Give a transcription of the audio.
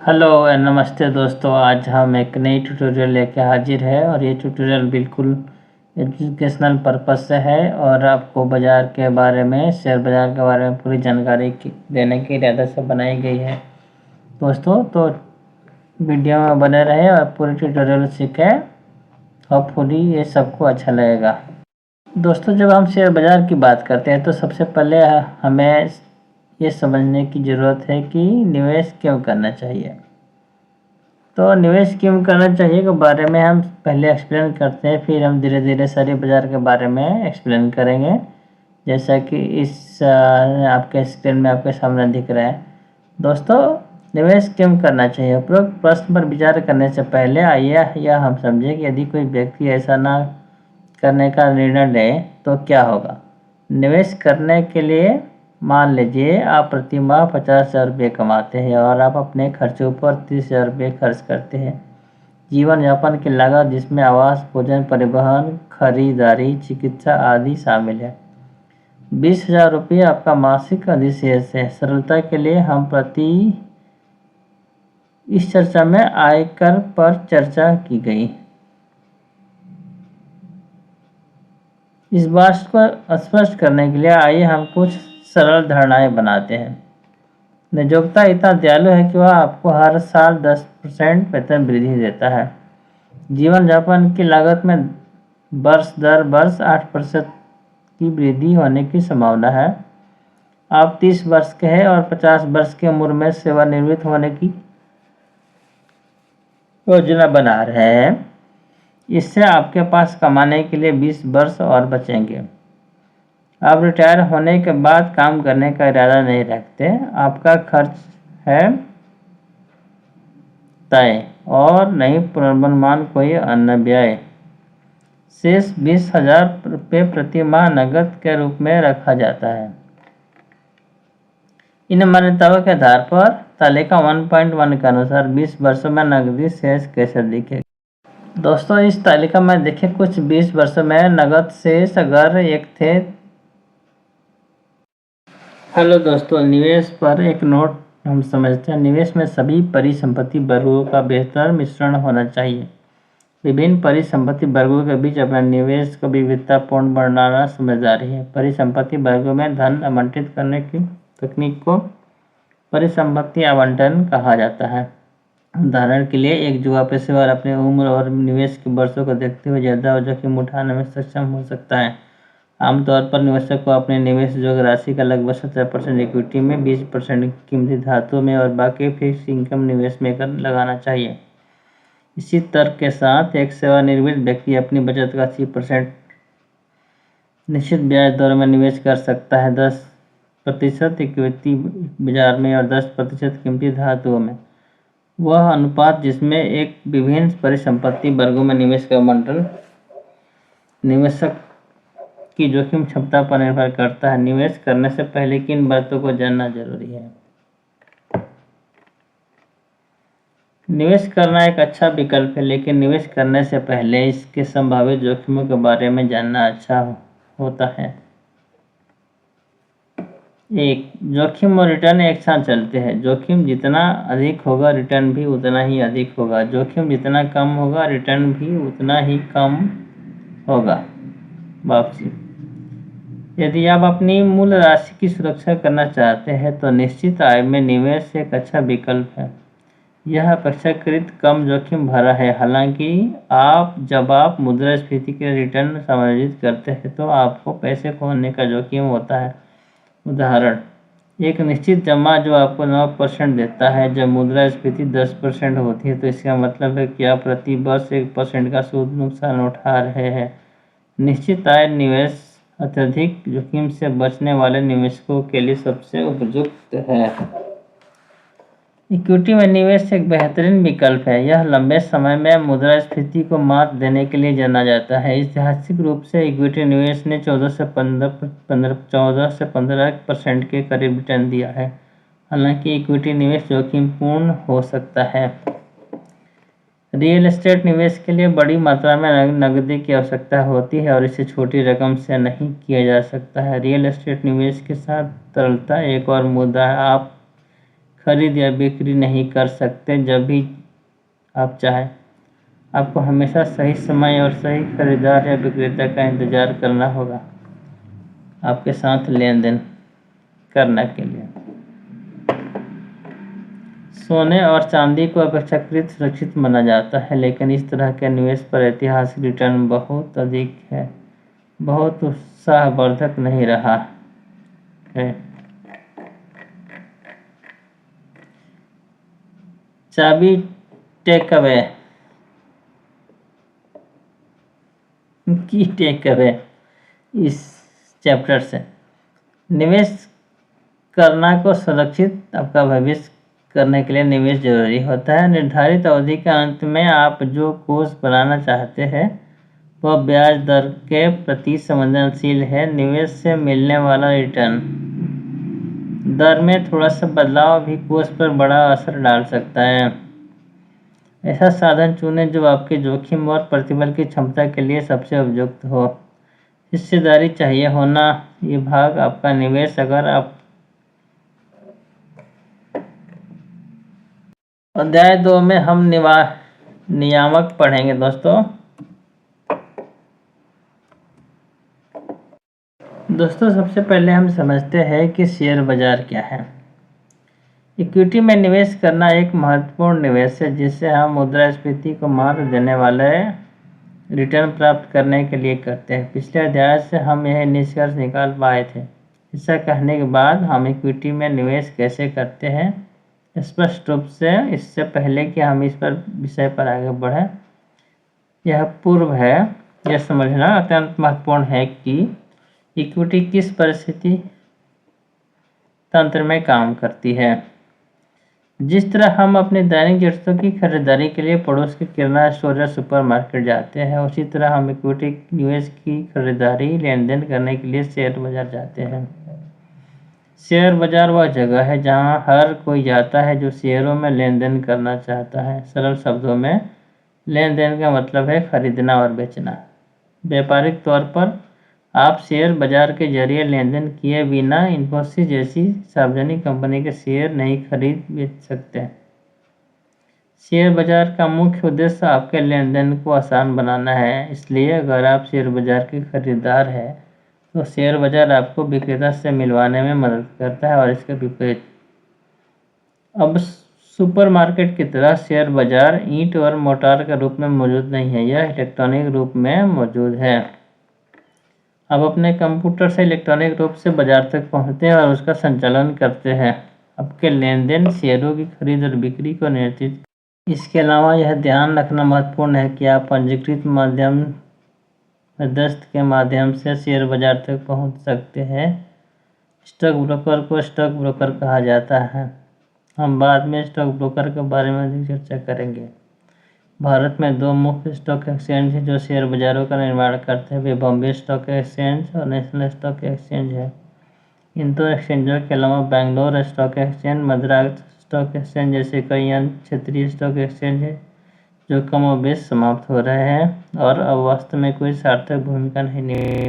Hello and नमस्ते दोस्तों। आज हम एक नई ट्यूटोरियल लेके हाजिर है और ये ट्यूटोरियल बिल्कुल एजुकेशनल पर्पस से है और आपको बाज़ार के बारे में, शेयर बाज़ार के बारे में पूरी जानकारी देने के इरादे से बनाई गई है दोस्तों। तो वीडियो में बने रहे और पूरी ट्यूटोरियल सीखें। होपफुली ये सबको अच्छा लगेगा। दोस्तों, जब हम शेयर बाज़ार की बात करते हैं तो सबसे पहले हमें ये समझने की ज़रूरत है कि निवेश क्यों करना चाहिए। तो निवेश क्यों करना चाहिए के बारे में हम पहले एक्सप्लेन करते हैं, फिर हम धीरे धीरे सारे बाज़ार के बारे में एक्सप्लेन करेंगे, जैसा कि इस आपके स्क्रीन में आपके सामने दिख रहा है। दोस्तों, निवेश क्यों करना चाहिए, उपरोक्त प्रश्न पर विचार करने से पहले आइए यह हम समझें कि यदि कोई व्यक्ति ऐसा ना करने का निर्णय ले तो क्या होगा। निवेश करने के लिए मान लीजिए आप प्रति माह 50,000 रुपये कमाते हैं और आप अपने खर्चों पर 30,000 रुपये खर्च करते हैं। जीवन यापन की लागत जिसमें आवास, भोजन, परिवहन, खरीदारी, चिकित्सा आदि शामिल है। 20,000 रुपये आपका मासिक अधिशेष है। सरलता के लिए हम इस चर्चा में आयकर पर चर्चा की गई। इस बात को स्पष्ट करने के लिए आइए हम कुछ सरल धारणाएं बनाते हैं। नियोक्ता इतना दयालु है कि वह आपको हर साल 10% वेतन वृद्धि देता है। जीवन यापन की लागत में वर्ष दर वर्ष 8% की वृद्धि होने की संभावना है। आप 30 वर्ष के हैं और 50 वर्ष की उम्र में सेवानिवृत्त होने की योजना बना रहे हैं। इससे आपके पास कमाने के लिए 20 वर्ष और बचेंगे। आप रिटायर होने के बाद काम करने का इरादा नहीं रखते। आपका खर्च है तय और नहीं पुनर्निर्माण कोई अन्य व्यय। शेष 20,000 रुपये प्रति माह नकद के रूप में रखा जाता है। इन मान्यताओं के आधार पर तालिका 1.1 के अनुसार 20 वर्षों में नकदी शेष कैसे दिखेगा। दोस्तों, इस तालिका में देखें कुछ 20 वर्षों में नकद शेष अगर एक थे। हेलो दोस्तों, निवेश पर एक नोट हम समझते हैं। निवेश में सभी परिसंपत्ति वर्गों का बेहतर मिश्रण होना चाहिए। विभिन्न परिसंपत्ति वर्गों के बीच अपने निवेश को विविधतापूर्ण बनाना समझदारी है। परिसंपत्ति वर्गों में धन आवंटित करने की तकनीक को परिसंपत्ति आवंटन कहा जाता है। उदाहरण के लिए, एक जुआ पेशेवर अपनी उम्र और निवेश के वर्षों को देखते हुए ज्यादा जोखिम उठाने में सक्षम हो सकता है। आमतौर पर निवेशक को अपने निवेश योग्य राशि का लगभग 70% इक्विटी में, 20% कीमती धातुओं में और बाकी फिक्स इनकम निवेश में लगाना चाहिए। इसी तर्क के साथ एक सेवानिवृत्त व्यक्ति अपनी बचत का 80% निश्चित ब्याज दर में निवेश कर सकता है, 10% इक्विटी बाजार में और 10% कीमती धातुओं में। वह अनुपात जिसमें एक विभिन्न परिसंपत्ति वर्गों में निवेश का आवंटन निवेशक की जोखिम क्षमता पर निर्भर करता है। निवेश करने से पहले किन बातों को जानना जरूरी है। निवेश करना एक अच्छा विकल्प है, लेकिन निवेश करने से पहले इसके संभावित जोखिमों के बारे में जानना अच्छा होता है। एक, जोखिम और रिटर्न एक साथ चलते हैं। जोखिम जितना अधिक होगा रिटर्न भी उतना ही अधिक होगा। जोखिम जितना कम होगा रिटर्न भी उतना ही कम होगा। वापसी, यदि आप अपनी मूल राशि की सुरक्षा करना चाहते हैं तो निश्चित आय में निवेश एक अच्छा विकल्प है। यह अपेक्षाकृत कम जोखिम भरा है। हालांकि जब आप मुद्रास्फीति के रिटर्न समायोजित करते हैं तो आपको पैसे खोने का जोखिम होता है। उदाहरण, एक निश्चित जमा जो आपको 9% देता है। जब मुद्रास्फीति 10% होती है तो इसका मतलब है कि आप प्रति वर्ष 1% का सूद नुकसान उठा रहे हैं। निश्चित आय निवेश अत्यधिक जोखिम से बचने वाले निवेशकों के लिए सबसे उपयुक्त है। इक्विटी में निवेश एक बेहतरीन विकल्प है। यह लंबे समय में मुद्रास्फीति को मात देने के लिए जाना जाता है। ऐतिहासिक रूप से इक्विटी निवेश ने 14 से 15% के करीब रिटर्न दिया है। हालांकि इक्विटी निवेश जोखिमपूर्ण हो सकता है। रियल एस्टेट निवेश के लिए बड़ी मात्रा में नकदी की आवश्यकता होती है और इसे छोटी रकम से नहीं किया जा सकता है। रियल एस्टेट निवेश के साथ तरलता एक और मुद्दा है। आप खरीद या बिक्री नहीं कर सकते जब भी आप चाहें। आपको हमेशा सही समय और सही खरीदार या विक्रेता का इंतज़ार करना होगा आपके साथ लेन देन करने के लिए। सोने और चांदी को अपेक्षाकृत सुरक्षित माना जाता है, लेकिन इस तरह के निवेश पर ऐतिहासिक रिटर्न बहुत अधिक है, बहुत उत्साहवर्धक नहीं रहा है। चाबी टेक अवे की टेक अवे इस चैप्टर से। निवेश करना को सुरक्षित आपका भविष्य करने के लिए निवेश जरूरी होता है। निर्धारित अवधि के अंत में आप जो कोष बनाना चाहते हैं वह ब्याज दर के प्रति संवेदनशील है। निवेश से मिलने वाला रिटर्न दर में थोड़ा सा बदलाव भी कोष पर बड़ा असर डाल सकता है। ऐसा साधन चुनें जो आपके जोखिम और प्रतिफल की क्षमता के लिए सबसे उपयुक्त हो। हिस्सेदारी चाहिए होना ये भाग आपका निवेश। अगर आप अध्याय 2 में हम नियामक पढ़ेंगे दोस्तों। सबसे पहले हम समझते हैं कि शेयर बाजार क्या है। इक्विटी में निवेश करना एक महत्वपूर्ण निवेश है जिसे हम मुद्रास्फीति को मात देने वाले रिटर्न प्राप्त करने के लिए करते हैं। पिछले अध्याय से हम यह निष्कर्ष निकाल पाए थे। ऐसा कहने के बाद हम इक्विटी में निवेश कैसे करते हैं स्पष्ट रूप से, इससे पहले कि हम इस विषय पर आगे बढ़ें, यह पूर्व है यह समझना अत्यंत महत्वपूर्ण है कि इक्विटी किस परिस्थिति तंत्र में काम करती है। जिस तरह हम अपनी दैनिक जरूरतों की खरीदारी के लिए पड़ोस के किराना स्टोर या सुपरमार्केट जाते हैं, उसी तरह हम इक्विटी निवेश की खरीदारी लेन देन करने के लिए शेयर बाजार जाते हैं। शेयर बाजार वह जगह है जहां हर कोई जाता है जो शेयरों में लेन देन करना चाहता है। सरल शब्दों में लेन देन का मतलब है खरीदना और बेचना। व्यापारिक तौर पर आप शेयर बाजार के जरिए लेन देन किए बिना इन्फोसिस जैसी सार्वजनिक कंपनी के शेयर नहीं खरीद बेच सकते। शेयर बाजार का मुख्य उद्देश्य आपके लेन देन को आसान बनाना है, इसलिए अगर आप शेयर बाजार के खरीदार हैं तो शेयर बाजार आपको विक्रेता से मिलवाने में मदद करता है और इसके विपरीत। अब सुपरमार्केट की तरह शेयर बाजार ईंट और मोटार के रूप में मौजूद नहीं है, यह इलेक्ट्रॉनिक रूप में मौजूद है। आप अपने कंप्यूटर से इलेक्ट्रॉनिक रूप से बाजार तक पहुंचते हैं और उसका संचालन करते हैं। आपके लेन देन शेयरों की खरीद और बिक्री को नियंत्रित। इसके अलावा यह ध्यान रखना महत्वपूर्ण है कि आप पंजीकृत मध्यस्थ के माध्यम से शेयर बाजार तक पहुंच सकते हैं। स्टॉक ब्रोकर को स्टॉक ब्रोकर कहा जाता है। हम बाद में स्टॉक ब्रोकर के बारे में अधिक चर्चा करेंगे। भारत में 2 मुख्य स्टॉक एक्सचेंज हैं जो शेयर बाजारों का निर्माण करते हैं। वे बॉम्बे स्टॉक एक्सचेंज और नेशनल स्टॉक एक्सचेंज है। इन 2 एक्सचेंजों के अलावा Bangalore stock exchange, Madras stock exchange जैसे कई अन्य क्षेत्रीय स्टॉक एक्सचेंज हैं जो कमोबेश समाप्त हो रहे हैं और अब वास्तव में कोई सार्थक भूमिका नहीं